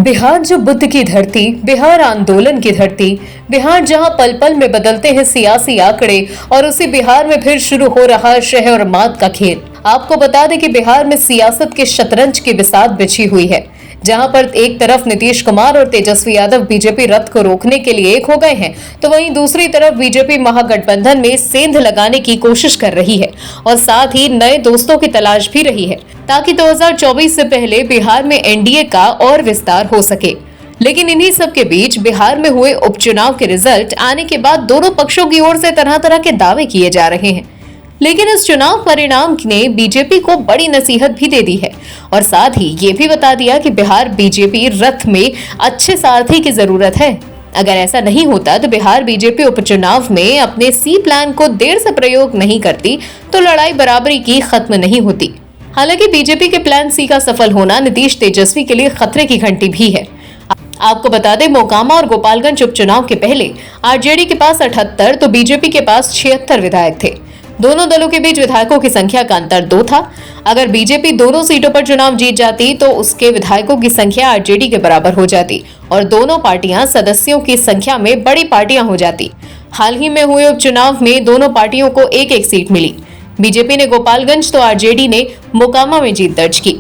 बिहार जो बुद्ध की धरती, बिहार आंदोलन की धरती, बिहार जहां पल पल में बदलते हैं सियासी आंकड़े और उसी बिहार में फिर शुरू हो रहा शह और मात का खेल। आपको बता दें कि बिहार में सियासत के शतरंज की बिसात बिछी हुई है, जहां पर एक तरफ नीतीश कुमार और तेजस्वी यादव बीजेपी रथ को रोकने के लिए एक हो गए हैं, तो वहीं दूसरी तरफ बीजेपी महागठबंधन में सेंध लगाने की कोशिश कर रही है और साथ ही नए दोस्तों की तलाश भी रही है, ताकि 2024 से पहले बिहार में एनडीए का और विस्तार हो सके। लेकिन इन्हीं सब के बीच बिहार में हुए उपचुनाव के रिजल्ट आने के बाद दोनों पक्षों की ओर से तरह तरह के दावे किए जा रहे हैं। लेकिन इस चुनाव परिणाम ने बीजेपी को बड़ी नसीहत भी दे दी है और साथ ही ये भी बता दिया कि बिहार बीजेपी रथ में अच्छे सारथी की जरूरत है। अगर ऐसा नहीं होता तो बिहार बीजेपी उपचुनाव में अपने सी प्लान को देर से प्रयोग नहीं करती तो लड़ाई बराबरी की खत्म नहीं होती। हालांकि बीजेपी के प्लान सी का सफल होना नीतीश तेजस्वी के लिए खतरे की घंटी भी है। आपको बता दें, मोकामा और गोपालगंज उपचुनाव के पहले आरजेडी के पास 78 तो बीजेपी के पास 76 विधायक थे। दोनों दलों के बीच विधायकों की संख्या का अंतर 2 था। अगर बीजेपी दोनों सीटों पर चुनाव जीत जाती तो उसके विधायकों की संख्या आरजेडी के बराबर हो जाती और दोनों पार्टियां सदस्यों की संख्या में बड़ी पार्टियां हो जाती। हाल ही में हुए उपचुनाव में दोनों पार्टियों को एक एक सीट मिली। बीजेपी ने गोपालगंज तो आरजेडी ने मोकामा में जीत दर्ज की।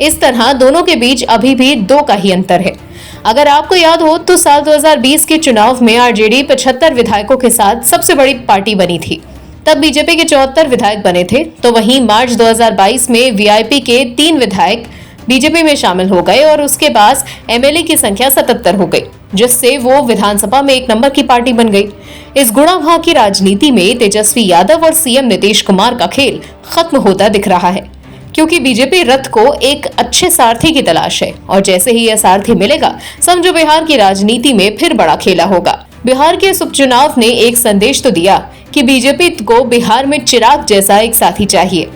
इस तरह दोनों के बीच अभी भी 2 का ही अंतर है। अगर आपको याद हो तो साल 2020 के चुनाव में आरजेडी 75 विधायकों के साथ सबसे बड़ी पार्टी बनी थी। तब बीजेपी के 74 विधायक बने थे, तो वहीं मार्च 2022 में वीआईपी के 3 विधायक बीजेपी में शामिल हो गए और उसके पास एमएलए की संख्या 77 हो गई, जिससे वो विधानसभा में 1 नंबर की पार्टी बन गई। इस गुणाभाग की राजनीति में तेजस्वी यादव और सीएम नीतीश कुमार का खेल खत्म होता दिख रहा है, क्योंकि बीजेपी रथ को एक अच्छे सारथी की तलाश है और जैसे ही यह सारथी मिलेगा, समझो बिहार की राजनीति में फिर बड़ा खेला होगा। बिहार के इस उपचुनाव ने एक संदेश तो दिया कि बीजेपी को बिहार में चिराग जैसा एक साथी चाहिए।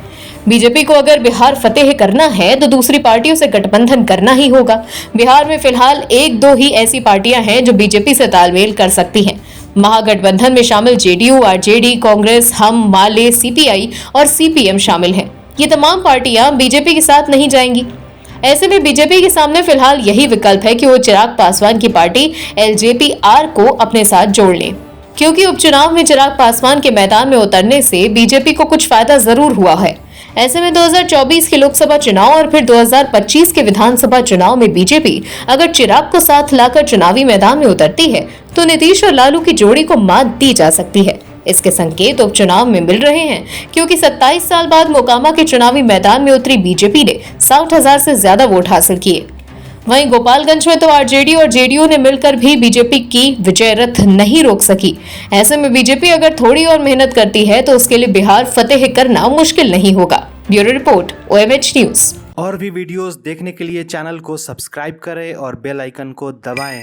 बीजेपी को अगर बिहार फतेह करना है तो दूसरी पार्टियों से गठबंधन करना ही होगा। बिहार में फिलहाल 1-2 ही ऐसी पार्टियां हैं जो बीजेपी से तालमेल कर सकती हैं। महागठबंधन में शामिल जेडीयू, आरजेडी, कांग्रेस, हम, माले, सीपीआई और सीपीएम शामिल हैं। ये तमाम पार्टियां बीजेपी के साथ नहीं जाएंगी। ऐसे में बीजेपी के सामने फिलहाल यही विकल्प है कि वो चिराग पासवान की पार्टी एलजेपी-आर को अपने साथ जोड़ लें, क्योंकि उपचुनाव में चिराग पासवान के मैदान में उतरने से बीजेपी को कुछ फायदा जरूर हुआ है। ऐसे में 2024 के लोकसभा चुनाव और फिर 2025 के विधानसभा चुनाव में बीजेपी अगर चिराग को साथ लाकर चुनावी मैदान में उतरती है तो नीतीश और लालू की जोड़ी को मात दी जा सकती है। इसके संकेत उपचुनाव में मिल रहे हैं, क्योंकि 27 साल बाद मोकामा के चुनावी मैदान में उतरी बीजेपी ने 60,000 से ज्यादा वोट हासिल किए। वहीं गोपालगंज में तो आरजेडी और जेडीयू ने मिलकर भी बीजेपी की विजय रथ नहीं रोक सकी। ऐसे में बीजेपी अगर थोड़ी और मेहनत करती है तो उसके लिए बिहार फतेह करना मुश्किल नहीं होगा। Bureau report, OMH news. और भी वीडियोस देखने के लिए चैनल को सब्सक्राइब करें और बेल आइकन को दबाएं।